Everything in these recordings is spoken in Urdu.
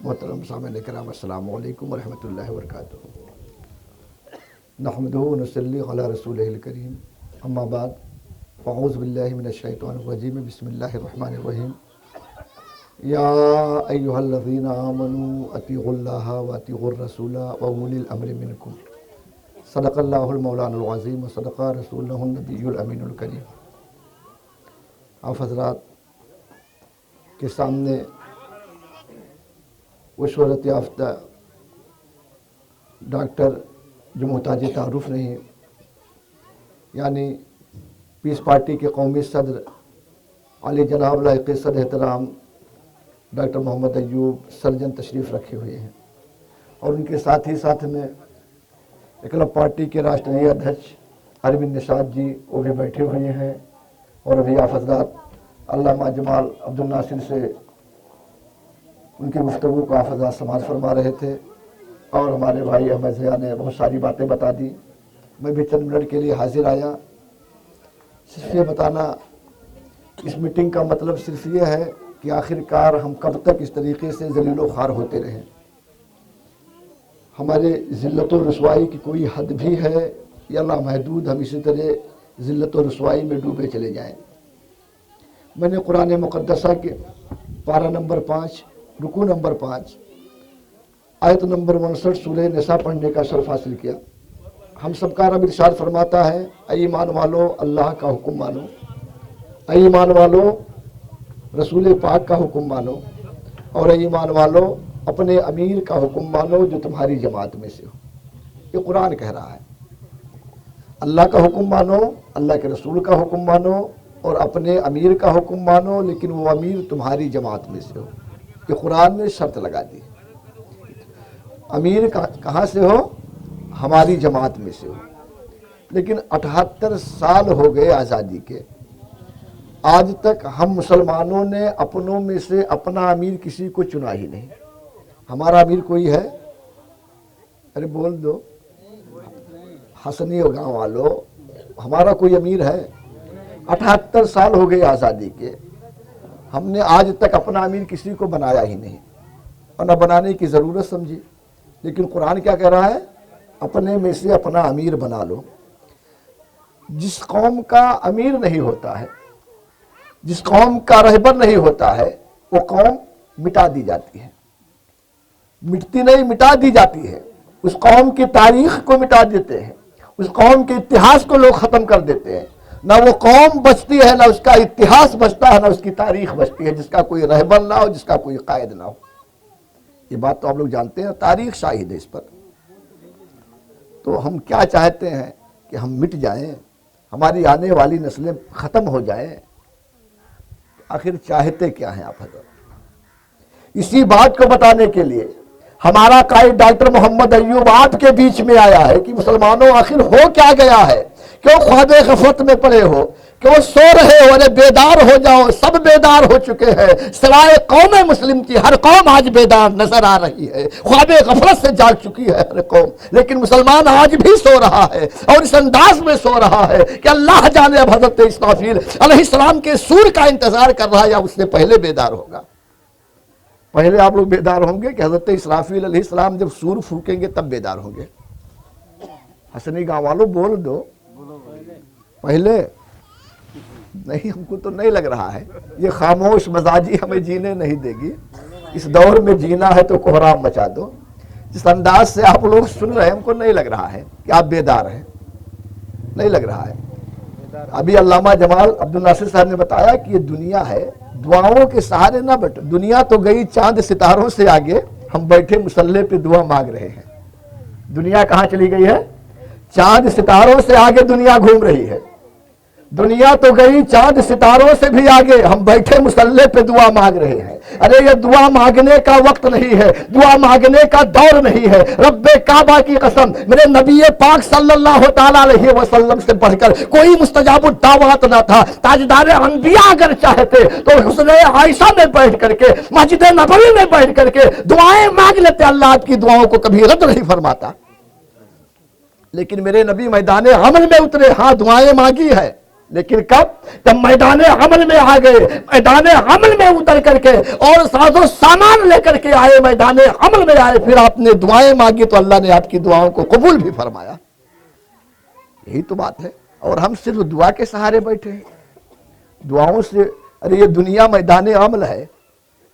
محترم سامعین کرام، السلام علیکم ورحمۃ اللہ وبرکاتہ۔ نحمدہ و نصلی علی رسولہ الکریم، اما بعد، اعوذ باللہ من الشیطان الرجیم، بسم اللہ الرحمن الرحیم۔ یا ایہا الذین آمنوا اطیعوا اللہ واطیعوا الرسول واولی الامر منکم، صدق اللہ المولانا العظیم وصدق رسولہ النبی الامین الکریم۔ آپ حضرات کے سامنے وہ شہرت یافتہ ڈاکٹر جو محتاج تعارف نہیں، یعنی پیس پارٹی کے قومی صدر علی جناب لائق صدر احترام ڈاکٹر محمد ایوب سرجن تشریف رکھے ہوئے ہیں، اور ان کے ساتھ ہی ساتھ میں اکلب پارٹی کے راشٹریہ ادھیکش اروند نشاد جی وہ بھی بیٹھے ہوئے ہیں، اور ابھی آپ حضرات علامہ جمال عبد الناصر سے ان کی گفتگو کو آپ حضرات سماعت فرما رہے تھے، اور ہمارے بھائی احمد ضیاء نے بہت ساری باتیں بتا دی۔ میں بھی چند منٹ کے لیے حاضر آیا، صرف یہ بتانا، اس میٹنگ کا مطلب صرف یہ ہے کہ آخر کار ہم کب تک اس طریقے سے ذلیل و خوار ہوتے رہیں۔ ہمارے ذلت و رسوائی کی کوئی حد بھی ہے یا لامحدود ہم اسی طرح ذلت و رسوائی میں ڈوبے چلے جائیں؟ میں نے قرآن مقدسہ کے پارہ نمبر 5 رکوع نمبر 5 آیت نمبر 59 سورہ نساء پڑھنے کا شرف حاصل کیا۔ ہم سب کا رب ارشاد فرماتا ہے، اے ایمان والو اللہ کا حکم مانو، اے ایمان والو رسول پاک کا حکم مانو، اور اے ایمان والو اپنے امیر کا حکم مانو جو تمہاری جماعت میں سے ہو۔ یہ قرآن کہہ رہا ہے، اللہ کا حکم مانو، اللہ کے رسول کا حکم مانو، اور اپنے امیر کا حکم مانو، لیکن وہ امیر تمہاری جماعت میں سے ہو۔ کہ قرآن نے شرط لگا دی، امیر کہاں سے ہو؟ ہماری جماعت میں سے ہو۔ لیکن 78 سال ہو گئے آزادی کے، آج تک ہم مسلمانوں نے اپنوں میں سے اپنا امیر کسی کو چنا ہی نہیں۔ ہمارا امیر کوئی ہے؟ ارے بول دو، حسنی اور گاؤں والو، ہمارا کوئی امیر ہے؟ 78 سال ہو گئے آزادی کے، ہم نے آج تک اپنا امیر کسی کو بنایا ہی نہیں، اور نہ بنانے کی ضرورت سمجھی۔ لیکن قرآن کیا کہہ رہا ہے؟ اپنے میں سے اپنا امیر بنا لو۔ جس قوم کا امیر نہیں ہوتا ہے، جس قوم کا رہبر نہیں ہوتا ہے، وہ قوم مٹا دی جاتی ہے۔ مٹتی نہیں، مٹا دی جاتی ہے۔ اس قوم کی تاریخ کو مٹا دیتے ہیں، اس قوم کے اتہاس کو لوگ ختم کر دیتے ہیں۔ نہ وہ قوم بچتی ہے، نہ اس کا اتہاس بچتا ہے، نہ اس کی تاریخ بچتی ہے، جس کا کوئی رہبر نہ ہو، جس کا کوئی قائد نہ ہو۔ یہ بات تو آپ لوگ جانتے ہیں، تاریخ شاہد ہے اس پر۔ تو ہم کیا چاہتے ہیں کہ ہم مٹ جائیں، ہماری آنے والی نسلیں ختم ہو جائیں؟ آخر چاہتے کیا ہیں آپ حضرت؟ اسی بات کو بتانے کے لیے ہمارا قائد ڈاکٹر محمد ایوب آپ کے بیچ میں آیا ہے کہ مسلمانوں آخر ہو کیا گیا ہے؟ کیوں خواب غفلت میں پڑے ہو؟ کیوں سو رہے ہو؟ ارے بیدار ہو جاؤ، سب بیدار ہو چکے ہیں، سوائے قوم مسلم کی ہر قوم آج بیدار نظر آ رہی ہے۔ خواب غفلت سے جاگ چکی ہے ہر قوم، لیکن مسلمان آج بھی سو رہا ہے، اور اس انداز میں سو رہا ہے کہ اللہ جانے اب حضرت اسرافیل علیہ السلام کے سور کا انتظار کر رہا ہے یا اس سے پہلے بیدار ہوگا۔ پہلے آپ لوگ بیدار ہوں گے کہ حضرت اسرافیل علیہ السلام جب سور پھونکیں گے تب بیدار ہوں گے؟ حسنی گاؤں والوں بول دو، پہلے نہیں؟ ہم کو تو نہیں لگ رہا ہے، یہ خاموش مزاجی ہمیں جینے نہیں دے گی۔ اس دور میں جینا ہے تو کوہرام مچا دو۔ جس انداز سے آپ لوگ سن رہے ہیں، ہم کو نہیں لگ رہا ہے کہ آپ بیدار ہیں، نہیں لگ رہا ہے۔ ابھی علامہ جمال عبد الناصر صاحب نے بتایا کہ یہ دنیا ہے، دعاؤں کے سہارے نہ بیٹھو۔ دنیا تو گئی چاند ستاروں سے آگے، ہم بیٹھے مسلح پہ دعا مانگ رہے ہیں۔ دنیا کہاں چلی گئی ہے؟ چاند ستاروں سے آگے دنیا گھوم رہی ہے۔ دنیا تو گئی چاند ستاروں سے بھی آگے، ہم بیٹھے مسلح پہ دعا مانگ رہے ہیں۔ ارے یہ دعا مانگنے کا وقت نہیں ہے، دعا مانگنے کا دور نہیں ہے۔ رب کعبہ کی قسم، میرے نبی پاک صلی اللہ تعالیٰ علیہ وسلم سے بڑھ کر کوئی مستجاب الدعوات نہ تھا۔ تاجدار انبیاء اگر چاہتے تو حسن عائشہ میں بیٹھ کر کے، مسجد نبوی میں بیٹھ کر کے دعائیں مانگ لیتے، اللہ آپ کی دعاؤں کو کبھی رد نہیں فرماتا۔ لیکن میرے نبی میدان عمل میں اترے، ہاں دعائیں مانگی ہے، لیکن کب؟ جب میدان عمل میں آ گئے، میدان عمل میں اتر کر کے اور ساز و سامان لے کر کے آئے، میدان عمل میں آئے، پھر آپ نے دعائیں مانگی تو اللہ نے آپ کی دعاؤں کو قبول بھی فرمایا۔ یہی تو بات ہے۔ اور ہم صرف دعا کے سہارے بیٹھے ہیں، دعاؤں سے، ارے یہ دنیا میدان عمل ہے،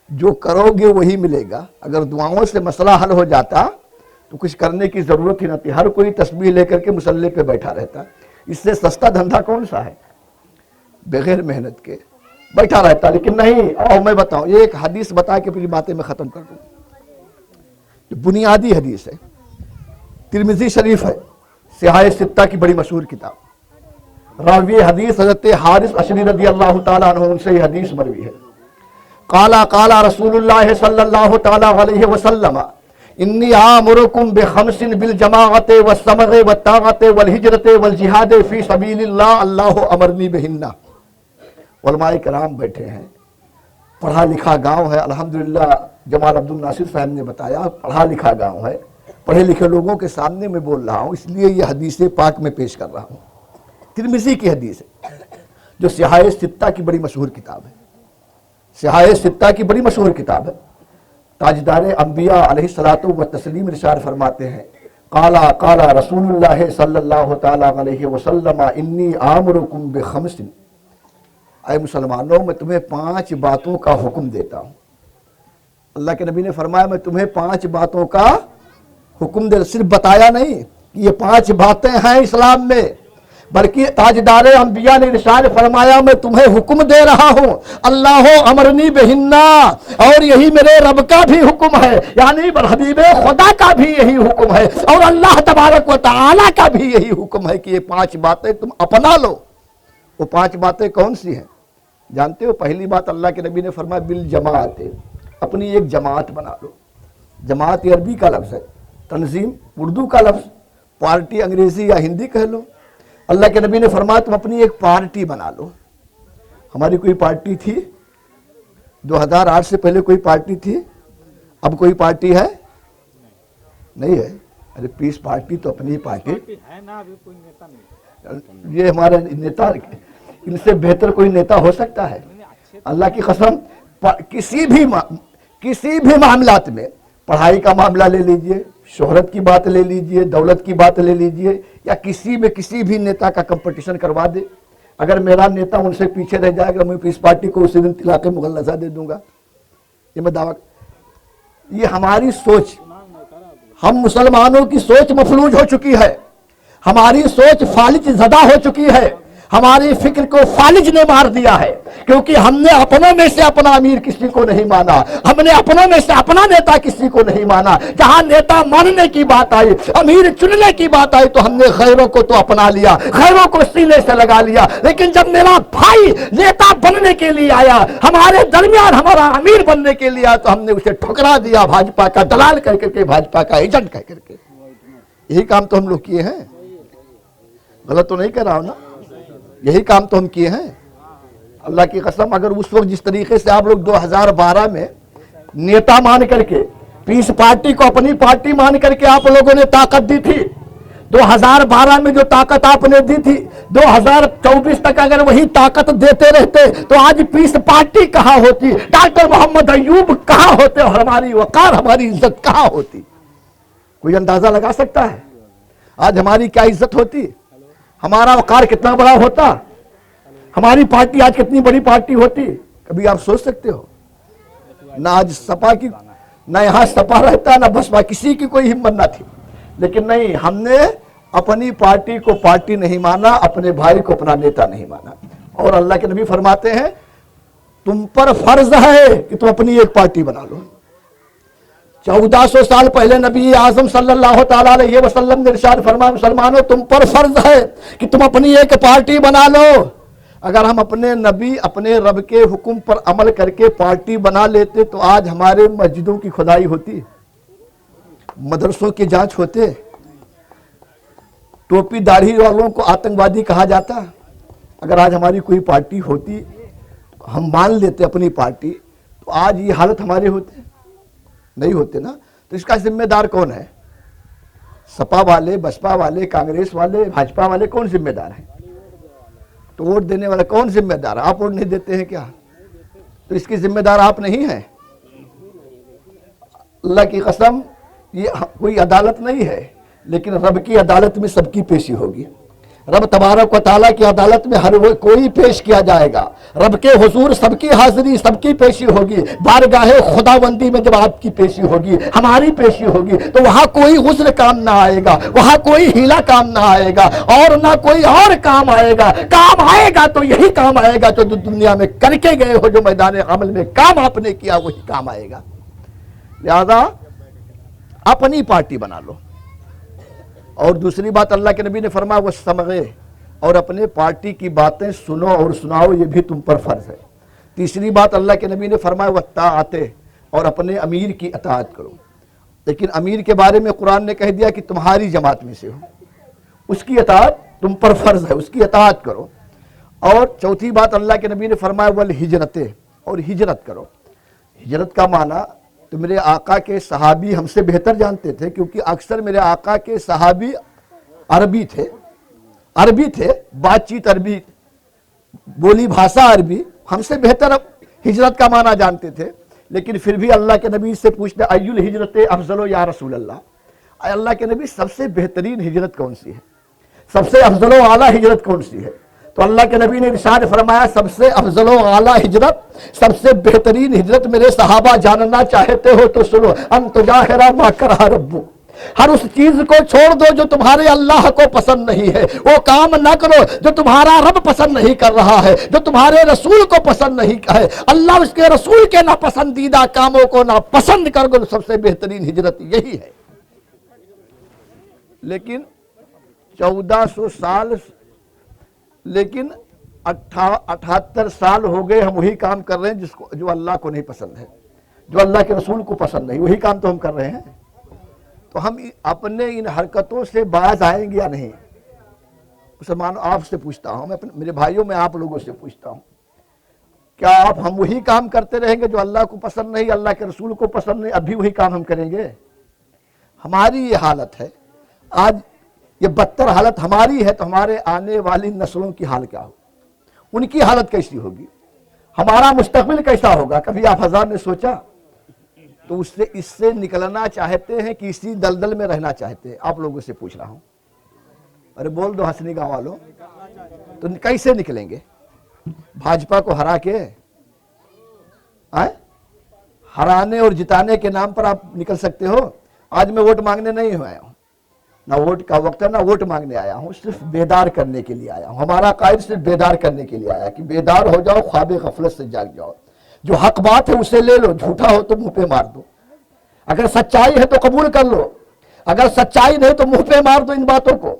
جو کرو گے وہی ملے گا۔ اگر دعاؤں سے مسئلہ حل ہو جاتا تو کچھ کرنے کی ضرورت ہی نہ تھی، ہر کوئی تسبیح لے کر کے مصلی پہ بیٹھا رہتا۔ اس سے سستا دھندا کون سا ہے؟ بغیر محنت کے بیٹھا رہتا۔ لیکن نہیں، اور میں بتاؤں، یہ ایک حدیث بتا کے پھر باتیں میں ختم کر دوں، جو بنیادی حدیث ہے، ترمذی شریف ہے، سیاہ ستہ کی بڑی مشہور کتاب، راوی حدیث حضرت حارث اشعری رضی اللہ تعالیٰ عنہ، ان سے یہ حدیث مروی ہے۔ قال رسول اللہ صلی اللہ تعالیٰ علیہ وسلم انی آمرکم بخمس بالجماعت والسمع والطاعت والہجرت والجہاد فی سبیل اللہ، اللہ امرنی بہن۔ علماء کرام بیٹھے ہیں، پڑھا لکھا گاؤں ہے، الحمدللہ جمال عبد الناصر صاحب نے بتایا پڑھا لکھا گاؤں ہے، پڑھے لکھے لوگوں کے سامنے میں بول رہا ہوں، اس لیے یہ حدیث پاک میں پیش کر رہا ہوں۔ ترمذی کی حدیث ہے، جو سیاہ ستہ کی بڑی مشہور کتاب ہے، سیاہ ستہ کی بڑی مشہور کتاب ہے۔ تاجدار انبیاء علیہ الصلوۃ والتسلیم ارشاد فرماتے ہیں، قال رسول اللہ صلی اللہ تعالیٰ علیہ وسلم انی آمرکم بخمس، اے مسلمانوں میں تمہیں 5 باتوں کا حکم دیتا ہوں۔ اللہ کے نبی نے فرمایا میں تمہیں 5 باتوں کا حکم دے، صرف بتایا نہیں کہ یہ 5 باتیں ہیں اسلام میں، بلکہ تاجدار انبیاء نے ارشاد فرمایا میں تمہیں حکم دے رہا ہوں، اللہ امرنی بہنہ، اور یہی میرے رب کا بھی حکم ہے، یعنی حبیب خدا کا بھی یہی حکم ہے، اور اللہ تبارک و تعالیٰ کا بھی یہی حکم ہے کہ یہ 5 باتیں تم اپنا لو۔ وہ 5 باتیں کون سی ہیں جانتے ہو؟ پہلی بات اللہ کے نبی نے فرمایا بالجماعت، اپنی ایک جماعت بنا لو۔ جماعت عربی کا لفظ ہے، تنظیم اردو کا لفظ، پارٹی انگریزی یا ہندی کہہ لو۔ اللہ کے نبی نے فرمایا تم اپنی ایک پارٹی بنا لو۔ ہماری کوئی پارٹی تھی 2008 سے پہلے، کوئی پارٹی تھی؟ اب کوئی پارٹی ہے؟ نہیں ہے۔ ارے پیس پارٹی تو اپنی پارٹی ہے نا، ابھی کوئی نیتا نہیں۔ یہ ہمارے نیتا، ان سے بہتر کوئی نیتا ہو سکتا ہے؟ اللہ کی قسم، کسی بھی معاملات میں، پڑھائی کا معاملہ لے لیجئے، شہرت کی بات لے لیجئے، دولت کی بات لے لیجئے، یا کسی بھی نیتا کا کمپٹیشن کروا دے، اگر میرا نیتا ان سے پیچھے رہ جائے گا میں اس پارٹی کو اسی دن طلاق مغلظہ دے دوں گا، یہ میں دعویٰ۔ یہ ہماری سوچ، ہم مسلمانوں کی سوچ مفلوج ہو چکی ہے، ہماری سوچ فالج زدہ ہو چکی ہے، ہماری فکر کو فالج نے مار دیا ہے، کیونکہ ہم نے اپنوں میں سے اپنا امیر کسی کو نہیں مانا، ہم نے اپنوں میں سے اپنا نیتا کسی کو نہیں مانا۔ جہاں نیتا ماننے کی بات آئی، امیر چننے کی بات آئی تو ہم نے غیروں کو تو اپنا لیا، غیروں کو سینے سے لگا لیا، لیکن جب میرا بھائی نیتا بننے کے لیے آیا، ہمارے درمیان ہمارا امیر بننے کے لیے آیا، تو ہم نے اسے ٹھکرا دیا، بھاجپا کا دلال کر کے، بھاجپا کا ایجنٹ کہہ کر کے۔ یہی کام تو ہم لوگ کیے ہیں، غلط تو نہیں کہہ رہا ہوں نا؟ یہی کام تو ہم کیے ہیں۔ اللہ کی قسم، اگر اس وقت جس طریقے سے آپ لوگ 2012 میں نیتا مان کر کے، پیس پارٹی کو اپنی پارٹی مان کر کے آپ لوگوں نے طاقت دی تھی، 2012 میں جو طاقت آپ نے دی تھی، 2024 تک اگر وہی طاقت دیتے رہتے تو آج پیس پارٹی کہاں ہوتی، ڈاکٹر محمد ایوب کہاں ہوتے، اور ہماری وقار، ہماری عزت کہاں ہوتی؟ کوئی اندازہ لگا سکتا ہے آج ہماری کیا عزت ہوتی، ہمارا وقار کتنا بڑا ہوتا، ہماری پارٹی آج کتنی بڑی پارٹی ہوتی؟ کبھی آپ سوچ سکتے ہو؟ نہ آج سپا کی، نہ یہاں سپا رہتا، نہ بسپا، کسی کی کوئی ہمت نہ تھی، لیکن نہیں، ہم نے اپنی پارٹی کو پارٹی نہیں مانا، اپنے بھائی کو اپنا نیتا نہیں مانا۔ اور اللہ کے نبی فرماتے ہیں تم پر فرض ہے کہ تم اپنی ایک پارٹی بنا لو۔ 1400 سال پہلے نبی اعظم صلی اللہ تعالیٰ علیہ وسلم نے ارشاد فرمایا مسلمانوں تم پر فرض ہے کہ تم اپنی ایک پارٹی بنا لو۔ اگر ہم اپنے نبی، اپنے رب کے حکم پر عمل کر کے پارٹی بنا لیتے تو آج ہمارے مسجدوں کی کھدائی ہوتی، مدرسوں کی جانچ ہوتے، ٹوپی داڑھی والوں کو آتنکوادی کہا جاتا۔ اگر آج ہماری کوئی پارٹی ہوتی، ہم مان لیتے اپنی پارٹی، تو آج یہ حالت ہمارے ہوتے نہیں ہوتے نا۔ تو اس کا ذمہ دار کون ہے؟ سپا والے، بسپا والے، کانگریس والے، بھاجپا والے، کون ذمہ دار ہیں؟ تو ووٹ دینے والا کون ذمہ دار ہے؟ آپ ووٹ نہیں دیتے ہیں کیا؟ تو اس کی ذمہ دار آپ نہیں ہیں؟ اللہ کی قسم یہ کوئی عدالت نہیں ہے، لیکن رب کی عدالت میں سب کی پیشی ہوگی۔ رب تبارک و تعالیٰ کی عدالت میں ہر وہ کوئی پیش کیا جائے گا، رب کے حضور سب کی حاضری، سب کی پیشی ہوگی۔ بارگاہ خداوندی میں جب آپ کی پیشی ہوگی، ہماری پیشی ہوگی، تو وہاں کوئی غسل کام نہ آئے گا، وہاں کوئی ہیلا کام نہ آئے گا، اور نہ کوئی اور کام آئے گا۔ کام آئے گا تو یہی کام آئے گا جو دنیا میں کر کے گئے ہو، جو میدان عمل میں کام آپ نے کیا وہی کام آئے گا۔ لہذا اپنی پارٹی بنا لو۔ اور دوسری بات اللہ کے نبی نے فرمایا وہ سمغے، اور اپنے پارٹی کی باتیں سنو اور سناؤ، یہ بھی تم پر فرض ہے۔ تیسری بات اللہ کے نبی نے فرمایا وہ طاعتیں، اور اپنے امیر کی اطاعت کرو۔ لیکن امیر کے بارے میں قرآن نے کہہ دیا کہ تمہاری جماعت میں سے ہو، اس کی اطاعت تم پر فرض ہے، اس کی اطاعت کرو۔ اور چوتھی بات اللہ کے نبی نے فرمایا والہجرتیں، اور ہجرت کرو۔ ہجرت کا معنی تو میرے آقا کے صحابی ہم سے بہتر جانتے تھے، کیونکہ اکثر میرے آقا کے صحابی عربی تھے، بات چیت عربی، بولی بھاشا عربی، ہم سے بہتر ہجرت کا معنی جانتے تھے۔ لیکن پھر بھی اللہ کے نبی سے پوچھتے ای الہجرت افضل یا رسول اللہ، اے اللہ کے نبی سب سے بہترین ہجرت کون سی ہے، سب سے افضل و اعلیٰ ہجرت کون سی ہے؟ تو اللہ کے نبی نے ارشاد فرمایا سب سے افضل و اعلیٰ ہجرت، سب سے بہترین ہجرت میرے صحابہ جاننا چاہتے ہو تو سنو، ان تجاہر ما کرہ ربک، ہر اس چیز کو چھوڑ دو جو تمہارے اللہ کو پسند نہیں ہے، وہ کام نہ کرو جو تمہارا رب پسند نہیں کر رہا ہے، جو تمہارے رسول کو پسند نہیں ہے۔ اللہ اس کے رسول کے ناپسندیدہ کاموں کو ناپسند کر دو، سب سے بہترین ہجرت یہی ہے۔ لیکن 1400 سال، لیکن 78 سال ہو گئے ہم وہی کام کر رہے ہیں جو اللہ کو نہیں پسند ہے، جو اللہ کے رسول کو پسند نہیں، وہی کام تو ہم کر رہے ہیں۔ تو ہم اپنے ان حرکتوں سے باز آئیں گے یا نہیں؟ مسلمانوں آپ سے پوچھتا ہوں، میں میرے بھائیوں میں آپ لوگوں سے پوچھتا ہوں، کیا ہم وہی کام کرتے رہیں گے جو اللہ کو پسند نہیں، اللہ کے رسول کو پسند نہیں، اب بھی وہی کام ہم کریں گے؟ ہماری یہ حالت ہے آج، یہ بدتر حالت ہماری ہے، تو ہمارے آنے والی نسلوں کی حال کیا ہو، ان کی حالت کیسی ہوگی، ہمارا مستقبل کیسا ہوگا؟ کبھی آپ حضرات نے سوچا؟ تو اس سے نکلنا چاہتے ہیں کہ اسی دلدل میں رہنا چاہتے ہیں؟ آپ لوگوں سے پوچھ رہا ہوں، ارے بول دو ہنسنی گاؤں والوں، تو کیسے نکلیں گے؟ بھاجپا کو ہرا کے ہرانے اور جتانے کے نام پر آپ نکل سکتے ہو؟ آج میں ووٹ مانگنے نہیں آیا ہوں، نہ ووٹ کا وقت ہے نہ ووٹ مانگنے آیا ہوں، صرف بیدار کرنے کے لیے آیا ہوں۔ ہمارا قائد صرف بیدار کرنے کے لیے آیا کہ بیدار ہو جاؤ، خواب غفلت سے جاگ جاؤ، جو حق بات ہے اسے لے لو، جھوٹا ہو تو منہ پہ مار دو، اگر سچائی ہے تو قبول کر لو، اگر سچائی نہیں تو منہ پہ مار دو ان باتوں کو۔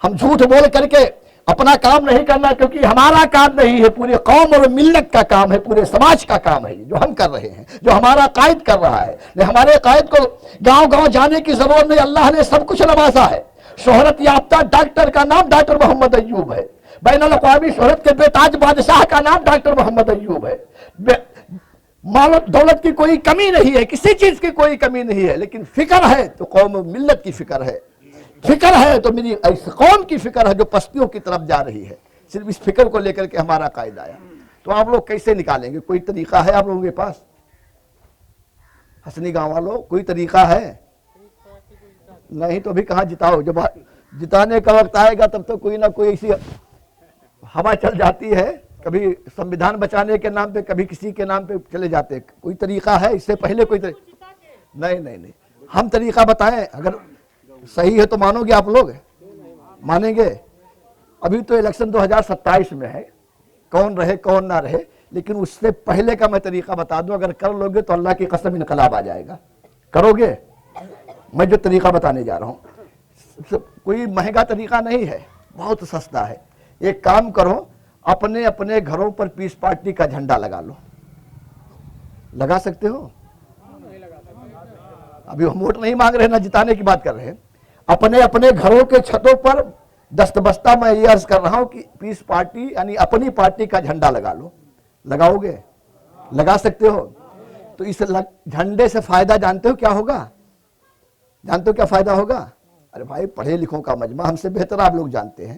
ہم جھوٹ بول کر کے اپنا کام نہیں کرنا، کیونکہ ہمارا کام نہیں ہے، پورے قوم اور ملت کا کام ہے، پورے سماج کا کام ہے جو ہم کر رہے ہیں، جو ہمارا قائد کر رہا ہے۔ ہمارے قائد کو گاؤں گاؤں جانے کی ضرورت نہیں، اللہ نے سب کچھ نوازا ہے۔ شہرت یافتہ ڈاکٹر کا نام ڈاکٹر محمد ایوب ہے، بین الاقوامی شہرت کے بے تاج بادشاہ کا نام ڈاکٹر محمد ایوب ہے۔ مال و دولت کی کوئی کمی نہیں ہے، کسی چیز کی کوئی کمی نہیں ہے، لیکن فکر ہے تو قوم و ملت کی فکر ہے، فکر ہے تو میری اس قوم کی فکر ہے جو پستیوں کی طرف جا رہی ہے۔ صرف اس فکر کو لے کر کے ہمارا قائد آیا، تو آپ لوگ کیسے نکالیں گے؟ کوئی طریقہ ہے آپ لوگوں کے پاس؟ ہسنی گاؤں والوں کوئی طریقہ ہے؟ نہیں تو بھی کہاں جتاؤ، جب جتانے کا وقت آئے گا تب تو کوئی نہ کوئی ایسی ہوا چل جاتی ہے، کبھی سمویدھان بچانے کے نام پہ، کبھی کسی کے نام پہ چلے جاتے۔ کوئی طریقہ ہے اس سے پہلے؟ کوئی طریقہ نہیں، ہم طریقہ بتائیں، اگر صحیح ہے تو مانو گے آپ لوگ؟ مانیں گے؟ ابھی تو الیکشن 2027 میں ہے، کون رہے کون نہ رہے، لیکن اس سے پہلے کا میں طریقہ بتا دوں، اگر کر لو گے تو اللہ کی قسم انقلاب آ جائے گا۔ کرو گے؟ میں جو طریقہ بتانے جا رہا ہوں کوئی مہنگا طریقہ نہیں ہے، بہت سستا ہے۔ ایک کام کرو، اپنے اپنے گھروں پر پیس پارٹی کا جھنڈا لگا لو۔ لگا سکتے ہو؟ ابھی ہم ووٹ نہیں مانگ رہے، نہ جتانے کی بات کر رہے ہیں، اپنے اپنے گھروں کے چھتوں پر دست بستہ میں یہ عرض کر رہا ہوں کہ پیس پارٹی یعنی اپنی پارٹی کا جھنڈا لگا لو۔ لگاؤ گے؟ لگا سکتے ہو؟ تو اس جھنڈے سے فائدہ جانتے ہو کیا ہوگا؟ جانتے ہو کیا فائدہ ہوگا؟ ارے بھائی پڑھے لکھوں کا مجمع، ہم سے بہتر آپ لوگ جانتے ہیں۔